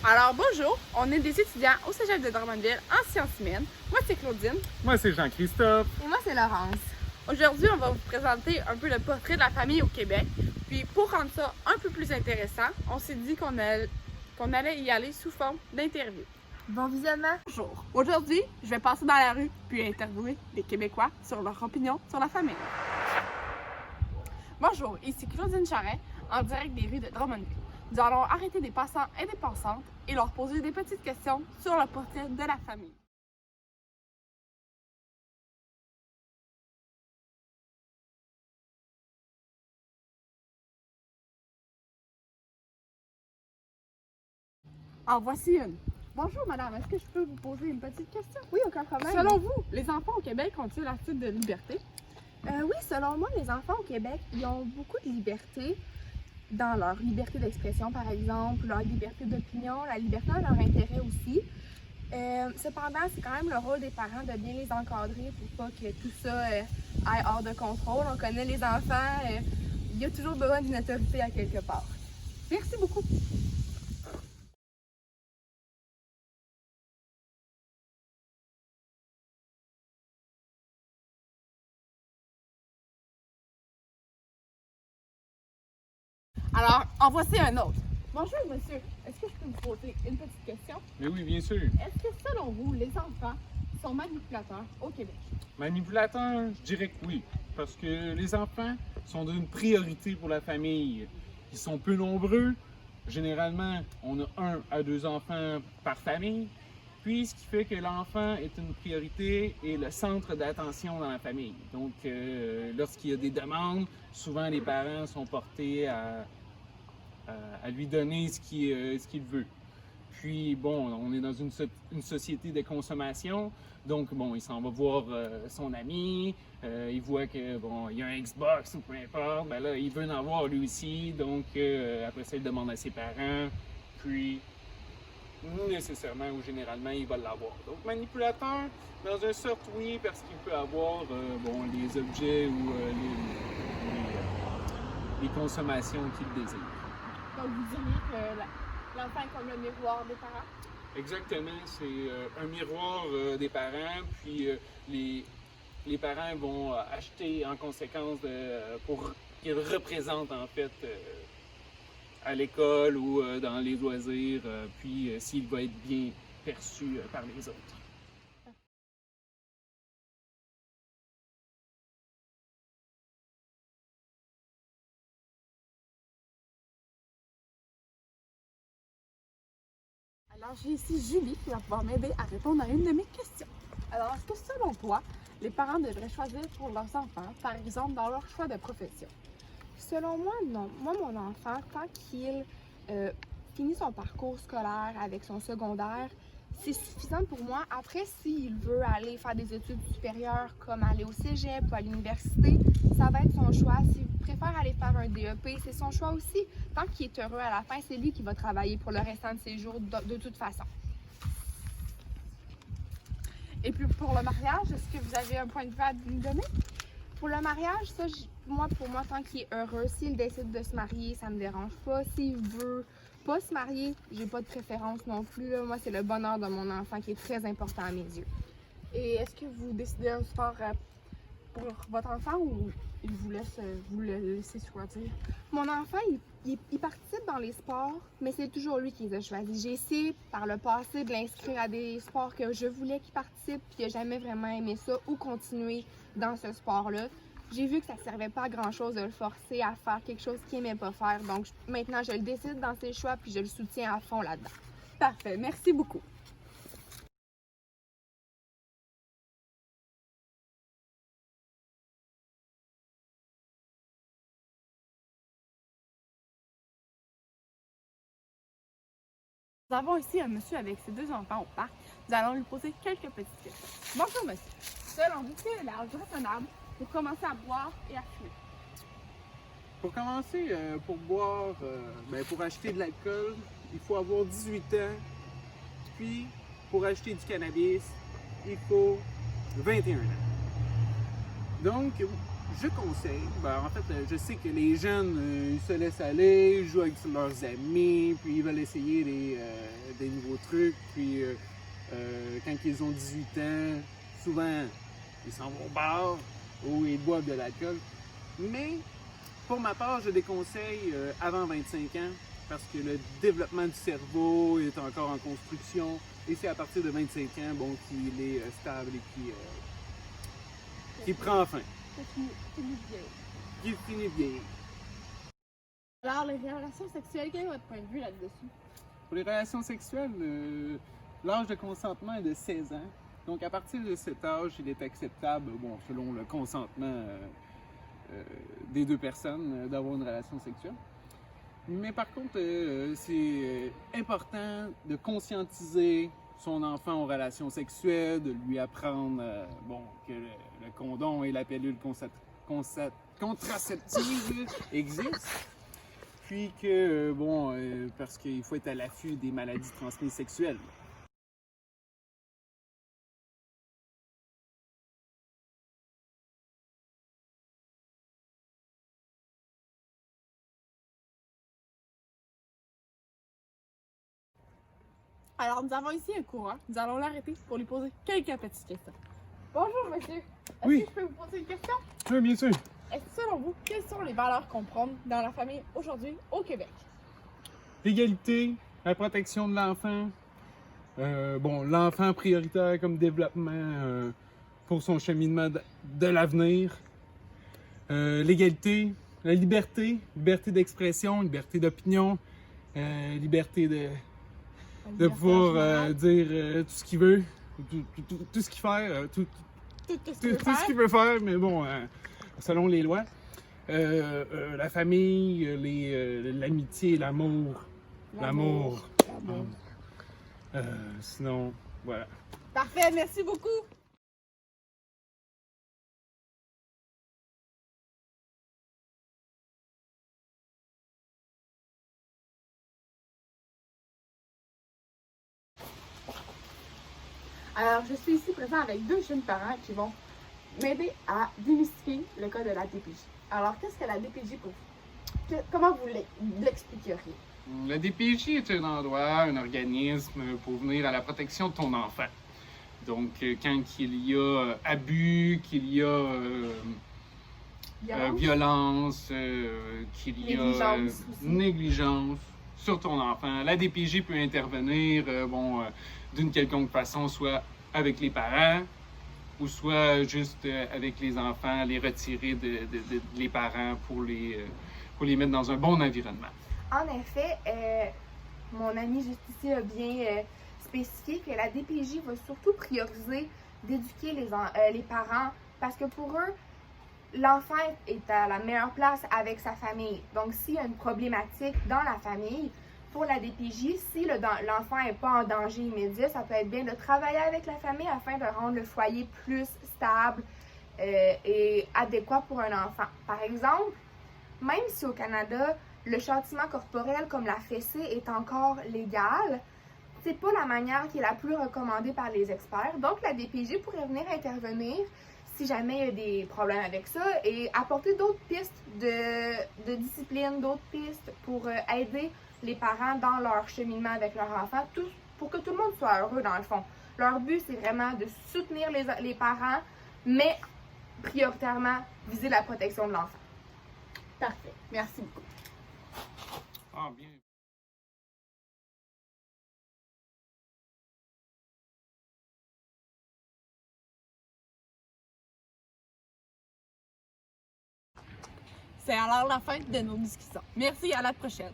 Alors bonjour, on est des étudiants au Cégep de Drummondville en sciences humaines. Moi c'est Claudine. Moi c'est Jean-Christophe. Et moi c'est Laurence. Aujourd'hui on va vous présenter un peu le portrait de la famille au Québec. Puis pour rendre ça un peu plus intéressant, on s'est dit qu'on allait y aller sous forme d'interview. Bon visionnement! Bonjour, aujourd'hui je vais passer dans la rue puis interviewer des Québécois sur leur opinion sur la famille. Bonjour, ici Claudine Charret en direct des rues de Drummondville. Nous allons arrêter des passants et des passantes et leur poser des petites questions sur le portrait de la famille. En voici une. Bonjour madame, est-ce que je peux vous poser une petite question? Oui, aucun problème. Selon vous, les enfants au Québec ont-ils assez de liberté? Oui, selon moi, les enfants au Québec, ils ont beaucoup de liberté dans leur liberté d'expression, par exemple, leur liberté d'opinion, la liberté dans leur intérêt aussi. Cependant, c'est quand même le rôle des parents de bien les encadrer pour pas que tout ça aille hors de contrôle. On connaît les enfants, il y a toujours besoin d'une autorité à quelque part. Merci beaucoup. Alors, en voici un autre. Bonjour monsieur, est-ce que je peux vous poser une petite question? Mais oui, bien sûr. Est-ce que selon vous, les enfants sont manipulateurs au Québec? Manipulateurs, je dirais que oui. Parce que les enfants sont d'une priorité pour la famille. Ils sont peu nombreux. Généralement, on a 1 à 2 enfants par famille. Puis, ce qui fait que l'enfant est une priorité et le centre d'attention dans la famille. Donc, lorsqu'il y a des demandes, souvent les parents sont portés à lui donner ce qu'il veut. Puis, bon, on est dans une société de consommation, donc, bon, il s'en va voir son ami, il voit que, bon, il y a un Xbox ou peu importe, ben là, il veut en avoir lui aussi, donc, après ça, il demande à ses parents, puis, nécessairement ou généralement, il va l'avoir. Donc, manipulateur, dans un sorte, oui, parce qu'il peut avoir, bon, les objets ou les consommations qu'il désire. Donc, vous diriez que l'enfant est comme le miroir des parents? Exactement, c'est un miroir des parents, puis les parents vont acheter en conséquence pour qu'ils représentent en fait à l'école ou dans les loisirs, puis s'il va être bien perçu par les autres. Alors, j'ai ici Julie qui va pouvoir m'aider à répondre à une de mes questions. Alors, est-ce que selon toi, les parents devraient choisir pour leurs enfants, par exemple, dans leur choix de profession? Selon moi, non. Moi, mon enfant, tant qu'il finit son parcours scolaire avec son secondaire, c'est suffisant pour moi. Après, s'il veut aller faire des études supérieures, comme aller au cégep ou à l'université, ça va être son choix. S'il préfère aller faire un DEP, c'est son choix aussi. Tant qu'il est heureux à la fin, c'est lui qui va travailler pour le restant de ses jours de toute façon. Et puis pour le mariage, est-ce que vous avez un point de vue à nous donner? Pour le mariage, ça, pour moi, tant qu'il est heureux, s'il décide de se marier, ça me dérange pas. S'il veut pas se marier, j'ai pas de préférence non plus. Là. Moi, c'est le bonheur de mon enfant qui est très important à mes yeux. Et est-ce que vous décidez un sport pour votre enfant ou il vous laisse vous le laisser choisir? Mon enfant, il participe dans les sports, mais c'est toujours lui qui les a choisis. J'ai essayé par le passé de l'inscrire à des sports que je voulais qu'il participe, puis il n'a jamais vraiment aimé ça ou continuer dans ce sport-là. J'ai vu que ça ne servait pas à grand-chose de le forcer à faire quelque chose qu'il n'aimait pas faire. Donc maintenant, je le décide dans ses choix, puis je le soutiens à fond là-dedans. Parfait, merci beaucoup. Nous avons ici un monsieur avec ses 2 enfants au parc. Nous allons lui poser quelques petites questions. Bonjour monsieur. Selon vous, quel est l'âge raisonnable pour commencer à boire et à fumer? Pour commencer, pour boire, pour acheter de l'alcool, il faut avoir 18 ans. Puis, pour acheter du cannabis, il faut 21 ans. Donc, je conseille, en fait, je sais que les jeunes, ils se laissent aller, jouent avec leurs amis, puis ils veulent essayer des nouveaux trucs, puis quand ils ont 18 ans, souvent, ils s'en vont au bar ou ils boivent de l'alcool. Mais, pour ma part, je déconseille avant 25 ans, parce que le développement du cerveau est encore en construction, et c'est à partir de 25 ans, bon, qu'il est stable et qui prend fin. Qui finit vieillir. Alors, les relations sexuelles, quel est votre point de vue là-dessus? Pour les relations sexuelles, l'âge de consentement est de 16 ans. Donc, à partir de cet âge, il est acceptable, bon, selon le consentement des deux personnes, d'avoir une relation sexuelle. Mais par contre, c'est important de conscientiser son enfant aux relations sexuelles, de lui apprendre que le condom et la pilule contraceptive existent. Puis que, parce qu'il faut être à l'affût des maladies transmises sexuelles. Alors, nous avons ici un courant. Nous allons l'arrêter pour lui poser quelques petites questions. Bonjour, monsieur. Est-ce Oui. que je peux vous poser une question? Oui, bien sûr. Est-ce que, selon vous, quelles sont les valeurs qu'on prône dans la famille aujourd'hui au Québec? L'égalité, la protection de l'enfant, l'enfant prioritaire comme développement pour son cheminement de l'avenir, l'égalité, la liberté d'expression, liberté d'opinion, liberté de pouvoir dire tout ce qu'il veut, tout ce qu'il fait, tout ce qu'il veut faire, mais bon, selon les lois. La famille, l'amitié, l'amour. Sinon, voilà. Parfait, merci beaucoup. Alors, je suis ici présent avec deux jeunes parents qui vont m'aider à démystifier le cas de la DPJ. Alors, qu'est-ce que la DPJ pour vous? Comment vous l'expliqueriez? La DPJ est un endroit, un organisme pour venir à la protection de ton enfant. Donc, quand il y a abus, qu'il y a violence, qu'il y a négligence sur ton enfant, la DPJ peut intervenir d'une quelconque façon, soit avec les parents ou soit juste avec les enfants, les retirer les parents pour les mettre dans un bon environnement. En effet, mon ami juste ici a bien spécifié que la DPJ va surtout prioriser d'éduquer les parents parce que pour eux, l'enfant est à la meilleure place avec sa famille. Donc, s'il y a une problématique dans la famille, pour la DPJ, si l'enfant n'est pas en danger immédiat, ça peut être bien de travailler avec la famille afin de rendre le foyer plus stable et adéquat pour un enfant. Par exemple, même si au Canada, le châtiment corporel comme la fessée est encore légal, c'est pas la manière qui est la plus recommandée par les experts. Donc, la DPJ pourrait venir intervenir si jamais il y a des problèmes avec ça et apporter d'autres pistes de discipline, d'autres pistes pour aider les parents dans leur cheminement avec leur enfant, pour que tout le monde soit heureux dans le fond. Leur but, c'est vraiment de soutenir les parents, mais prioritairement viser la protection de l'enfant. Parfait. Merci beaucoup. Ah, bien. C'est alors la fin de nos discussions. Merci, à la prochaine.